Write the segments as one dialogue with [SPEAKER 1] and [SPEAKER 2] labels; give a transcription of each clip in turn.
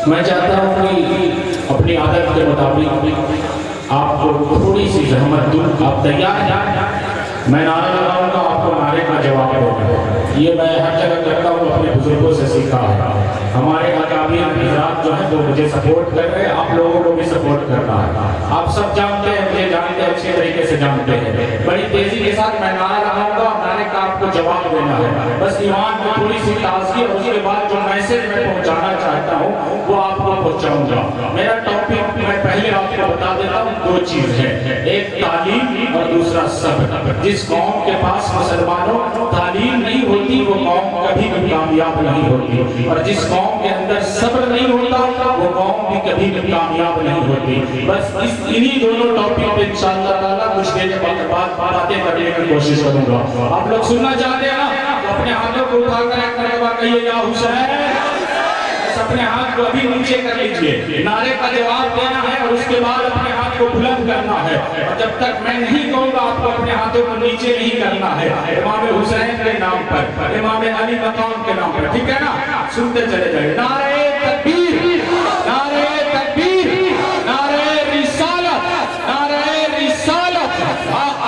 [SPEAKER 1] میں چاہتا ہوں کہ اپنی عادت کے مطابق آپ کو تھوڑی سی زحمت دوں. آپ تیار ہیں؟ میں نعرہ لگاؤں گا، آپ کو نعرے کا جواب دوں. یہ میں ہر جگہ کرتا ہوں، اپنے بزرگوں سے سیکھا ہے. ہمارے اکابر حضرات جو ہیں وہ مجھے سپورٹ کر رہے ہیں، آپ لوگوں کو بھی سپورٹ کرنا ہے. آپ سب جانتے ہیں، مجھے جانتے ہیں، اچھے طریقے سے جانتے ہیں. بڑی تیزی کے ساتھ میں نعرہ لگاؤں گا، نعرے کا آپ کو جواب دینا ہے. بس ایمان میں تھوڑی سی تازگی اور اس کے بعد جو میسج میں پہنچانا چاہتا ہوں وہ آپ کو پہنچاؤں گا. میرا ٹاپک میں پہلے آپ کو بتا دیتا ہوں، دو چیز ہے، ایک تعلیم اور دوسرا صبر. جس قوم کے پاس مسلمانوں تعلیم نہیں ہوتی وہ قوم کبھی بھی کامیاب نہیں ہوتی، اور جس قوم کے اندر صبر نہیں ہوتا وہ قوم بھی کبھی بھی کامیاب نہیں ہوتی. بس انہی دونوں ٹاپک پہ انشاءاللہ تعالیٰ کچھ دیر بعد باتیں کرنے کی کوشش کروں گا. آپ لوگ سننا چاہتے ہیں نا؟ اپنے ہاتھوں کو اٹھا کر ایک مرتبہ کہیے یا حسین. اپنے ہاتھ کو ابھی نیچے کر لیجئے، نعرے کا جواب دینا ہے اور اس کے بعد اپنے ہاتھ کو بلند کرنا ہے. اور جب تک میں نہیں کہوں گا آپ کو اپنے ہاتھوں کو نیچے نہیں کرنا ہے. امام حسین کے نام پر، امام علی مقام کے نام پر، ٹھیک ہے نا؟ سنتے چلے جائیں. نعرہ تکبیر، نعرہ تکبیر، نعرہ رسالت، نعرہ رسالت.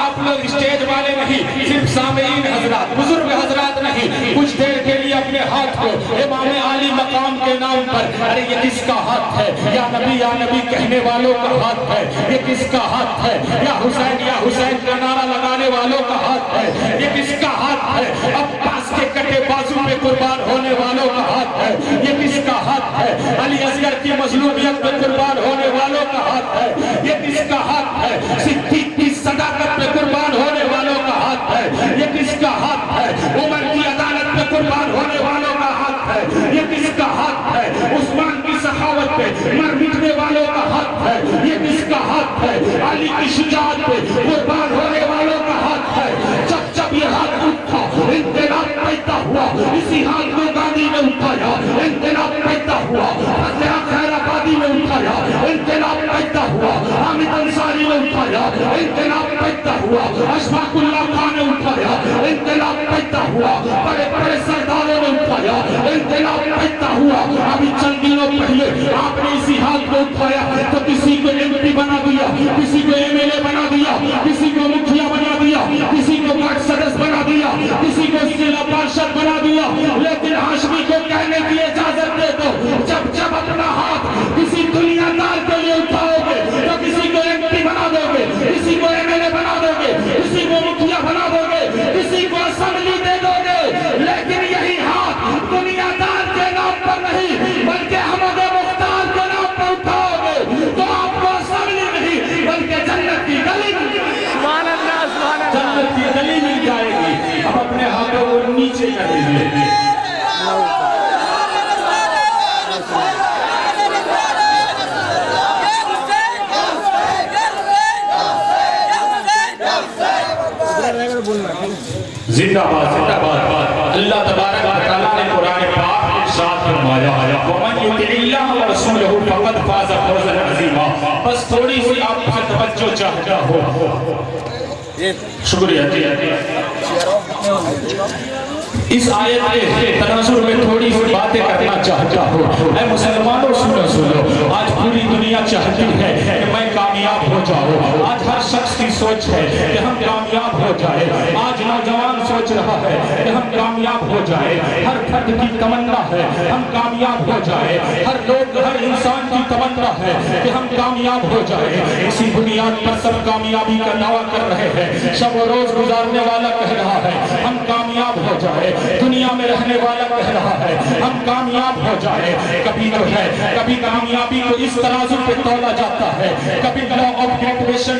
[SPEAKER 1] آپ لوگ اسٹیج والے نہیں، صرف سامعین حضرات، بزرگ حضرات نہیں، کچھ دیر کے لیے اپنے ہاتھ کو امام علی مقام کے نام پر، ارے یہ کس کا ہاتھ ہے؟ یا نبی کہنے والوں کا ہاتھ ہے. یہ کس کا ہاتھ ہے؟ یا حسین کا نعرہ لگانے والوں کا ہاتھ ہے. یہ کس کا ہاتھ ہے؟ عباس کے کٹے بازو پہ قربان ہونے والوں کا ہاتھ ہے. یہ کس کا ہاتھ ہے؟ علی اصغر کی مظلومیت پہ قربان ہونے والوں کا ہاتھ ہے. یہ کس کا ہاتھ ہے؟ صدیق کی صداقت پہ قربان ہونے والوں کا ہاتھ ہے. یہ کس کا ہاتھ ہے؟ عمر کی عدالت پہ قربان ہونے والوں کا ہاتھ ہے. یہ کس کا ہاتھ ہے؟ عثمان کی سخاوت پہ مر مٹنے والوں کا ہاتھ ہے. یہ کس کا ہاتھ ہے؟ علی کی شجاعت پہ قربان ہونے والوں کا ہاتھ ہے. جب یہ ہاتھ اٹھا انقلاب پیدا ہوا، اسی ہاتھ کو گاندھی نے اٹھایا، انقلاب پیدا ہوا. فتح خیر آبادی نے اٹھایا، انقلاب پیدا ہوا. حامد انصاری نے اٹھایا، انقلاب پیدا ہوا. اشفاق اللہ خان نے اٹھایا، انقلاب پیدا ہوا. بڑے بڑے سرداروں نے اٹھایا، انقلاب پیدا ہوا. ابھی چند دنوں پہلے آپ نے اسی ہاتھ کو اٹھایا تو کسی کو ایم پی بنا دیا، کسی کو ایم ایل اے بنا دیا، کسی کو مکھیا بنا دیا، کسی کو واٹس سدس بنا دیا، کسی کو ضلع پارشد بنا دیا. لیکن ہاشمی کو کہنے کی اجازت دے دو، جب اپنا ہاتھ کسی دنیا دار کے لیے اٹھاؤ گے تو کسی کو ایم پی بنا دو گے، کسی کو ایم ایل اے بنا دو گے، کسی کو مکھیا بنا دو گے، کسی کو اسمبلی دے دو گے. لیکن یہی ہاتھ دنیا دار کے نام پر نہیں بلکہ احمد مختار کے نام پر اٹھاؤ گے تو آپ کو اسمبلی نہیں بلکہ جنت کی گلی مل جائے گی. اب اپنے ہاتھوں کو نیچے کر لیجیے. زندہ باد، زندہ باد. اللہ تبارک و تعالیٰ نے قرآن پاک میں ارشاد فرمایا وَمَنْ يُطِعِ اللَّهَ وَرَسُولَهُ فَقَدْ فَازَ فَوْزًا عَظِيمًا. بس تھوڑی سی آپ سے توجہ چاہتا ہو. شکریہ. اس آیت کے تناظر میں تھوڑی سی باتیں کرنا چاہتا ہوں. اے مسلمانوں سنو، آج پوری دنیا چاہتی ہے کہ میں کامیاب ہو جاؤں. آج ہر شخص کی سوچ ہے کہ ہم کامیاب ہو جائے. آج نوجوان سوچ رہا ہے کہ ہم کامیاب ہو جائے. ہر فرد کی تمنا ہے ہم کامیاب ہو جائے. ہر انسان کی تمنا ہے کہ ہم کامیاب ہو جائے. اسی بنیاد پر سب کامیابی کا دعویٰ کر رہے ہیں. شب و روز گزارنے والا کہہ رہا ہے ہم کامیاب ہو جائے. دنیا میں رہنے والا کہہ رہا ہے ہم کامیاب ہو جائے. کبھی جو ہے کبھی کامیابی کو اس ترازو پہ تولا جاتا ہے. کبھی لا آف گریویٹیشن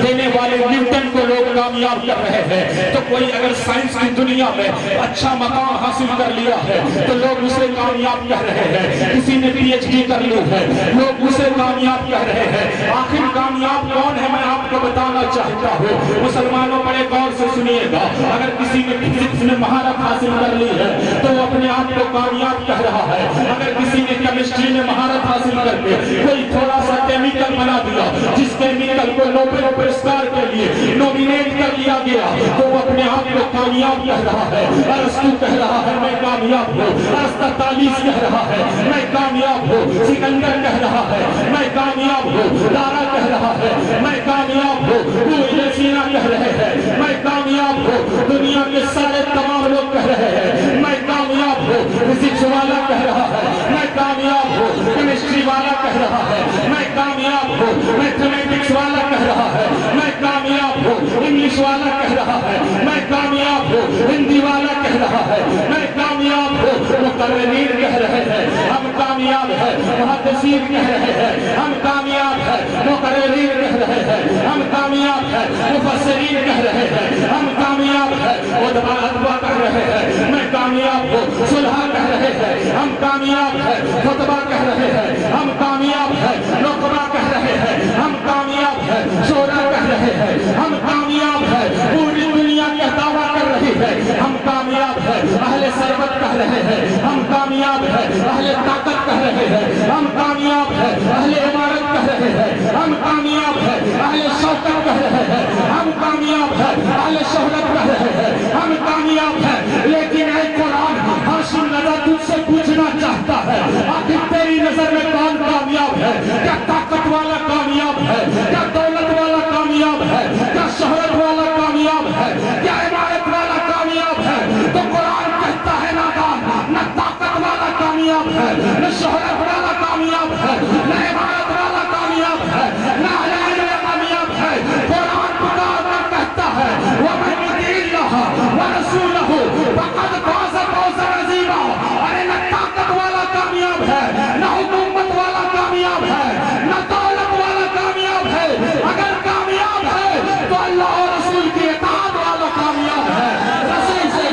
[SPEAKER 1] دینے والے نیوٹن کو لوگ کامیاب کر رہے ہیں. تو کوئی اگر سائنس کی دنیا میں اچھا مقام حاصل کر لیا ہے تو لوگ اسے کامیاب کہہ رہے ہیں. کسی نے پی ایچ ڈی کر لی ہے لوگ اسے کامیاب کہہ رہے ہیں. آخر کامیاب کون ہے میں آپ کو بتانا چاہتا ہوں. مسلمانوں بڑے غور سے سنیے گا. اگر کسی نے فزکس میں مہارت حاصل کر لی ہے تو وہ اپنے آپ کو کامیاب کہہ رہا ہے. اگر کسی نے کیمسٹری میں مہارت حاصل کر کے کوئی تھوڑا سا کیمیکل بنا دیا جس کیمیکل کو نوبل پرسکار کے لیے نومینیٹ کر لیا گیا تو وہ اپنے آپ کو کامیاب کہہ رہا ہے. ارسطو کہہ رہا ہے میں کامیاب ہوں. ارسطاطالیس کہہ رہا ہے میں کامیاب ہوں. سکندر کہہ رہا ہے میں کامیاب ہوں. دارا کہہ رہا ہے میں کامیاب ہوں. ابن سینا کہہ رہے ہیں میں کامیاب ہوں. دنیا کے سارے تمام لوگ کہہ رہے ہیں میں کامیاب ہوں. فزکس والا کہہ رہا ہے میں کامیاب ہوں. کیمسٹری والا کہہ رہا ہے میں کامیاب ہوں. میتھمیٹکس والا کہہ رہا ہے میں کامیاب ہوں. انگلش والا کہہ رہا ہے میں کامیاب ہوں. ہندی والا کہہ رہا ہے میں کامیاب ہوں. مقررین کہہ رہے ہیں ہم کامیاب ہیں. محدثین کہہ رہے ہیں ہم کامیاب ہیں. مقررین کہہ رہے ہیں ہم کامیاب ہیں. مفسرین کہہ رہے ہیں ہم کامیاب ہیں. ادبا کہہ رہے ہیں میں کامیاب ہوں. صلحاء کہہ رہے ہیں ہم کامیاب ہیں. خطبہ کہہ رہے ہیں ہم کامیاب ہیں. نقبہ کہہ رہے ہیں ہم کامیاب ہیں. شورا کہہ رہے ہیں ہم کامیاب ہیں. پوری دنیا کا دعویٰ کر رہی ہے ہم کامیاب ہیں. اہل ثروت کہہ رہے ہیں ہم کامیاب ہیں. اہل طاقت کہہ رہے ہیں ہم کامیاب ہیں. اہل عمارت کہہ رہے ہیں ہم کامیاب ہیں. اہل شوکت کہہ رہے ہیں ہم کامیاب ہیں. اہل شہرت کہہ رہے ہیں ہم کامیاب ہیں. لیکن اے قرآن ہاشم رضا تجھ سے پوچھنا چاہتا ہے آخر تیری نظر میں کون کامیاب ہے؟ کیا طاقت والا کامیاب ہے؟ کیا دولت والا کامیاب ہے؟ کیا شہرت والا کامیاب ہے؟ کیا عمارت والا کامیاب ہے؟ تو قرآن کہتا ہے نادان نہ طاقت والا کامیاب ہے نہ شہرت والا کامیاب ہے نہ عمارت والا کامیاب ہے نہ علم کامیاب ہے. قرآن پکار کر کہتا ہے وَمَن يُطِعِ اللَّهَ وَرَسُولَهُ فَقَدْ فَازَ فَوْزًا عَظِيمًا. ارے نہ طاقت والا کامیاب ہے نہ حکومت والا کامیاب ہے نہ دولت والا کامیاب ہے. اگر کامیاب ہے تو اللہ اور رسول کی اطاعت والا کامیاب ہے. رسول سے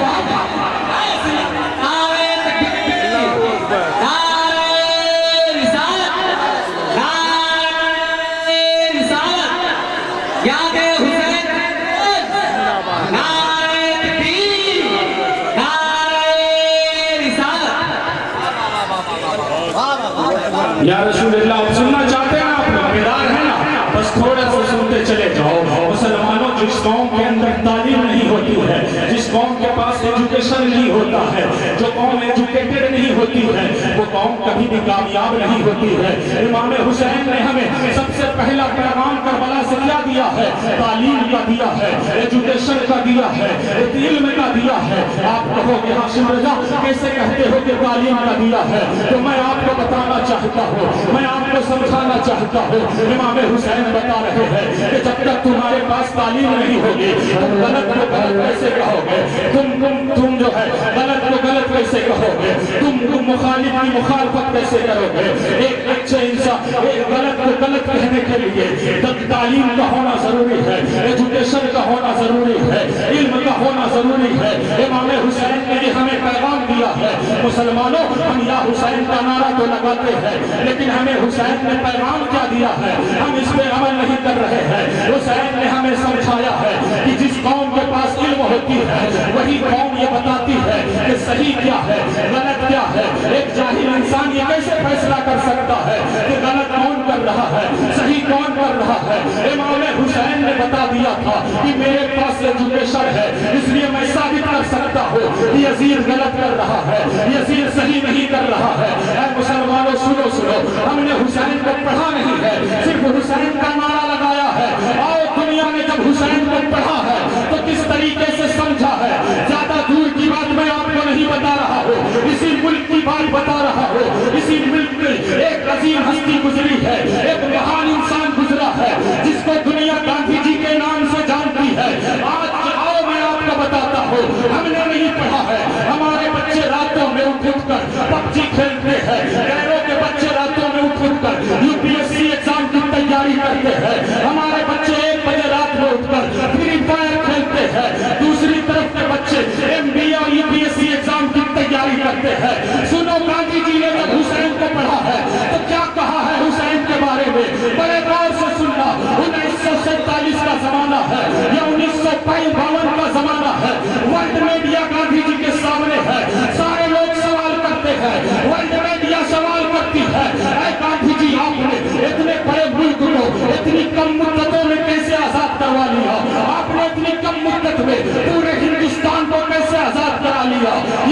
[SPEAKER 1] یا رسول اللہ آپ سننا چاہتے ہیں آپ بیدار ہیں نا بس تھوڑا سا سنتے چلے جاؤ. مسلمانوں جس قوم کے اندر تعلیم نہیں ہوتی ہے جس قوم کے پاس ایجوکیشن نہیں ہوتا ہے جو قوم ایجوکیٹڈ نہیں ہوتی ہے وہ قوم کبھی بھی کامیاب نہیں ہوتی ہے. امام حسین نے ہمیں سب سے پہلا پیغام کربلا سے کیا دیا ہے؟ تعلیم کا دیا ہے. ایجوکیشن کا دیا ہے. علم کا دیا ہے. آپ کہو گے ہاشم رضا کیسے کہتے ہو کہ تعلیم کا دیا ہے؟ تو میں آپ کو بتانا چاہتا ہوں میں آپ کو سمجھانا چاہتا ہوں. امام حسین بتا رہے ہیں کہ جب تک تمہارے پاس تعلیم نہیں ہوگی تم غلط کو غلط کیسے کہو گے؟ تم جو ہے غلط کو غلط کیسے کہو گے؟ تم مخالف کی مخالفت کیسے کرو گے؟ ایک اچھے انسان ایک غلط کو غلط کہنے کے لیے تعلیم کا ہونا ضروری ہے. ایجوکیشن کا ہونا ضروری ہے. علم کا ہونا ضروری ہے. امام حسین نے بھی ہمیں پیغام دیا ہے. مسلمانوں ہم یا حسین کا نعرہ تو لگاتے ہیں لیکن ہمیں حسین نے پیغام کیا دیا ہے ہم اس پہ عمل نہیں کر رہے ہیں. حسین نے ہمیں سمجھایا ہے کہ جس قوم کے پاس علم ہوتی ہے وہی قوم یہ بتاتی ہے کہ صحیح کیا ہے غلط کیا ہے. ایک جاہل انسان یہ کیسے فیصلہ کر سکتا ہے کہ غلط کون کر رہا ہے صحیح کون کر رہا ہے؟ امام حسین نے بتا دیا تھا کہ میرے پاس ایجوکیشن ہے اس لیے میں ثابت کر سکتا ہوں کہ یزید غلط کر رہا ہے یزید صحیح نہیں کر رہا ہے. اے مسلمانوں سنو ہم نے حسین کو پڑھا نہیں ہے صرف حسین کا نعرہ لگایا ہے. اور دنیا نے جب حسین کو پڑھا ہے تو کس طریقے سے سمجھا ہے زیادہ دور کی بات میں آپ کو نہیں بتا رہا ہوں. اسی ملک کی بات بتا رہا ہوں. اسی ملک میں ایک عظیم ہستی گزری ہے ایک مہان انسان گزرا ہے جس کو دنیا گاندھی جی کے نام سے جانتی ہے. آج آؤ میں آپ کو بتاتا ہوں ہم نے نہیں پڑھا ہے. ہمارے بچے راتوں میں اٹھ کر پب جی کھیلتے ہیں. غیروں کے بچے راتوں میں اٹھ کر UPSC ایگزام کی تیاری کرتے ہیں. ہمارے بچے 1 بجے رات میں اٹھ کر فری فائر کھیلتے ہیں. دوسری طرف کے بچے MBA اور UPSC ایگزام کی تیاری کرتے ہیں. سنو گاندھی جی نے جب حسین کو پڑھا ہے تو کیا کہا ہے حسین کے بارے میں؟ بڑے غور سے سننا. 1947 کا زمانہ ہے یا 1952 کا زمانہ ہے. ورلڈ میڈیا گاندھی جی کے سامنے ہے. سارے لوگ سوال کرتے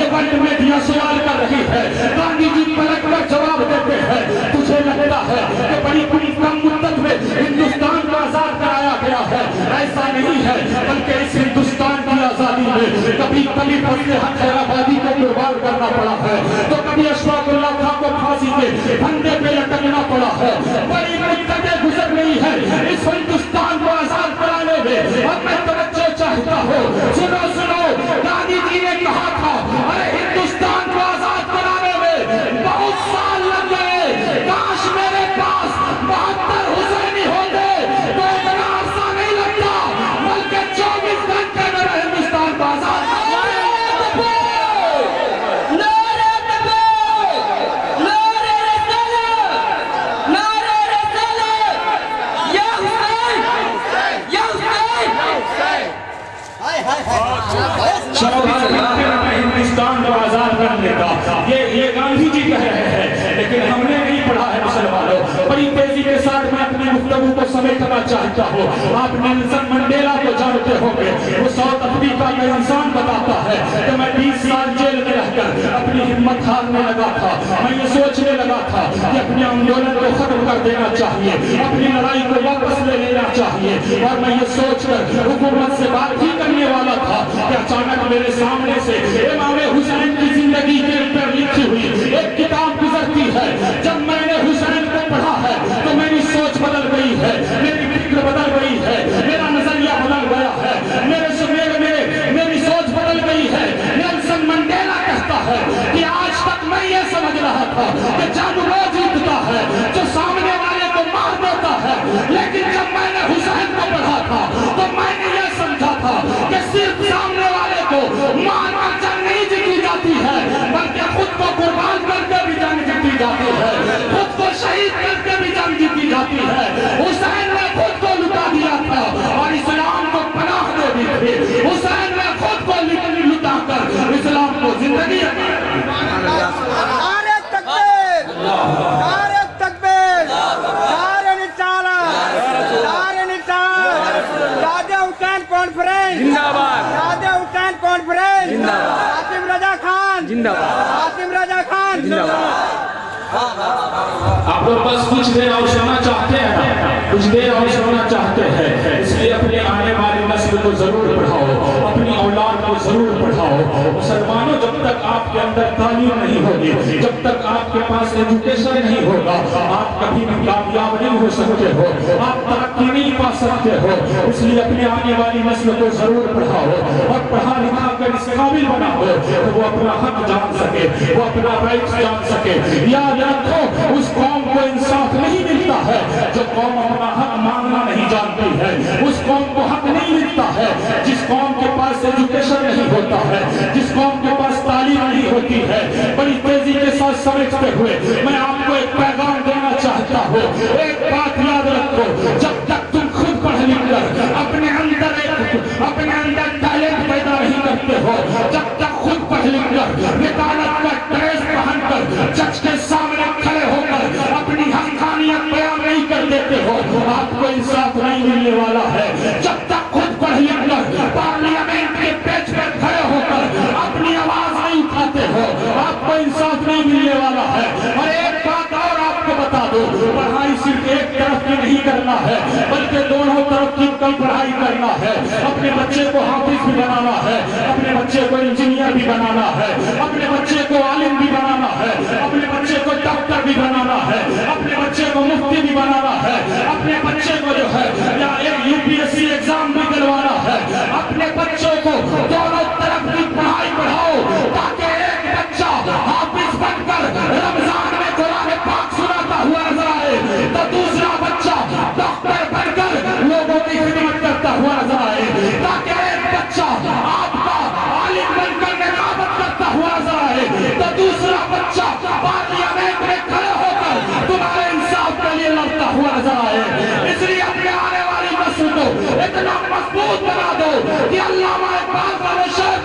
[SPEAKER 1] یہ ورلڈ میڈیا سوال کر رہی ہے، گاندھی جی پلٹ کر جواب دیتے ہیں، تجھے لگتا ہے کہ بڑی کم مدت میں ہندوستان کو آزاد کرایا گیا ہے؟ ایسا نہیں ہے، بلکہ اس ہندوستان کی آزادی میں کبھی فضل حق حیدرآبادی کو قربان کرنا پڑا ہے، تو کبھی اشفاق اللہ خان کو پھانسی کے پھندے پہ لٹکنا پڑا ہے، بڑی مدتیں گزر گئی ہے اس ہندوستان کو آزاد کرانے میں۔ اب میں توجہ چاہتا ہوں، سنو گاندھی جی نے کہا تھا ارے ہندوستان کو آزاد کرانے میں بہت سال لگ گئے، کاش میرے پاس 72 حسینی ہوتے تو اتنا عرصہ نہیں لگتا، بلکہ 24 گھنٹے میں ہندوستان کو آزاد ہندوستان کو آزاد کرنے کا یہ گاندھی جی کہہ رہے ہیں، لیکن ہم نے نہیں پڑھا ہے مسلمانوں۔ بڑی تیزی کے ساتھ میں اپنی گفتگو کو سمیٹنا چاہتا ہوں۔ آپ نیلسن منڈیلا کو جانتے ہوں گے، وہ ساؤتھ افریقہ کا انسان بتاتا ہے کہ میں 20 سال جیل میں رہ کر اپنی ہمت ہارنے لگا تھا، میں یہ سوچنے لگا تھا کہ اپنے آندولن کو ختم کر دینا چاہیے، اپنی لڑائی کو واپس لے لینا چاہیے، اور میں یہ سوچ کر حکومت سے بات ہی کرنے والا تھا کہ اچانک میرے سامنے سے امام حسین کی زندگی کے اوپر لکھی ہوئی ایک کتاب گزرتی ہے۔ جب میں نے حسین کو پڑھا ہے تو میری سوچ بدل گئی ہے، میری فکر بدل گئی ہے، میرا نظریہ بدل گیا ہے، میری سوچ بدل گئی ہے۔ نیلسن منڈیلا کہتا ہے کہ آج تک میں یہ سمجھ رہا تھا کہ جنگ وہ جیتتا ہے جو سامنے والے کو مار دیتا ہے، لیکن جب میں نے حسین کو پڑھا تھا تو میں نے یہ سمجھا تھا کہ صرف سامنے والے کو مار کر جنگ نہیں جیتی جاتی ہے، بلکہ خود کو قربان کر کے بھی جنگ جیتی جاتی ہے، خود کو شہید کر کے بھی جنگ جیتی جاتی ہے۔ حسین نے خود کو لٹا دیا تھا اور اسلام کو پناہ دے دی تھی، حسین نے خود کو لٹا کر اسلام کو زندگی
[SPEAKER 2] نعرہ تکبیر، نعرہ تکبیر، نعرہ رسالت، نعرہ رسالت، شاہد حسین کانفرنس زندہ باد، شاہد حسین کانفرنس زندہ باد، قاسم رضا خان زندہ باد، قاسم رضا خان زندہ باد۔
[SPEAKER 1] آپ لوگ بس کچھ دیر اور سونا چاہتے ہیں، کچھ دیر اور سونا چاہتے ہیں، اس لیے اپنے آنے والی نسل کو ضرور پڑھاؤ، اپنی اولاد کو ضرور پڑھاؤ۔ مسلمانوں، جب تک آپ کے اندر تعلیم نہیں ہوگی، جب تک آپ کے پاس ایجوکیشن نہیں ہوگا، آپ کبھی بھی کامیاب نہیں ہو سکتے ہو، آپ ترقی نہیں پا سکتے ہو۔ اس لیے اپنے آنے والی نسل کو ضرور پڑھاؤ اور پڑھا لکھا کر اس قابل بناؤ کہ وہ اپنا حق جان سکے، وہ اپنا رائٹ جان سکے۔ یاد رکھو، اس قوم کو انصاف نہیں ملتا ہے جو قوم اپنا حق مانگنا نہیں جانتی ہے، اس قوم کو حق نہیں ملتا ہے جس قوم کے پاس ایجوکیشن نہیں ہوتا ہے، جس قوم کے پاس تعلیم نہیں ہوتی ہے۔ بڑی تیزی کے ساتھ سمجھتے ہوئے میں آپ کو ایک پیغام دینا چاہتا ہوں، ایک بات یاد رکھو، جب تک تم خود پڑھ لکھ کر اپنے اندر ٹیلنٹ پیدا نہیں کرتے ہو، جب تک خود پڑھ لکھ کر وکالت کا ڈریس پہن کر جج کے سامنے کھڑے ہو کر اپنی حقانیت بیان نہیں کر دیتے ہو، آپ کو انصاف نہیں ملنے والا ہے۔ جب تک خود پڑھ لکھ کر پارلیمنٹ کے پیچ پہ کھڑے ہو کر اپنی آواز نہیں اٹھاتے ہو، آپ کو انصاف نہیں ملنے والا ہے۔ اور ایک بات اور آپ کو بتا دو، پڑھائی صرف ایک طرف کی نہیں کرنا ہے، بلکہ دونوں طرف کی پڑھائی کرنا ہے۔ اپنے بچے کو حافظ بھی بنانا ہے، اپنے بچے کو انجینئر بھی بنانا ہے، اپنے بچے کو عالم بھی بنانا ہے، اپنے بچے کو ڈاکٹر بھی بنانا ہے، اپنے بچے کو مفتی بھی بنانا ہے، اپنے بچے کو جو ہے یا ایک UPSC ایگزام بھی دلوانا ہے۔ اپنے بچوں کو دونوں طرف کی پڑھائی پڑھاؤ تاکہ ایک بچہ حافظ بن کر رمضان میں قرآن پاک سناتا ہوا نظر آئے تو دوسرا بچہ ڈاکٹر بن کر لوگوں کی خدمت کرتا ہوا نظر آئے، تاکہ ایک بچہ آپ کا عالم بن کر نقابت کرتا ہوا نظر آئے تو دوسرا بچہ پارلیمنٹ میں کھڑے ہو کر تمہارے انصاف کے لیے لڑتا ہوا نظر آئے۔ اس لیے اپنے آنے والی نسل کو اتنا مضبوط بنا دو کہ علامہ اقبال کا وہ شعر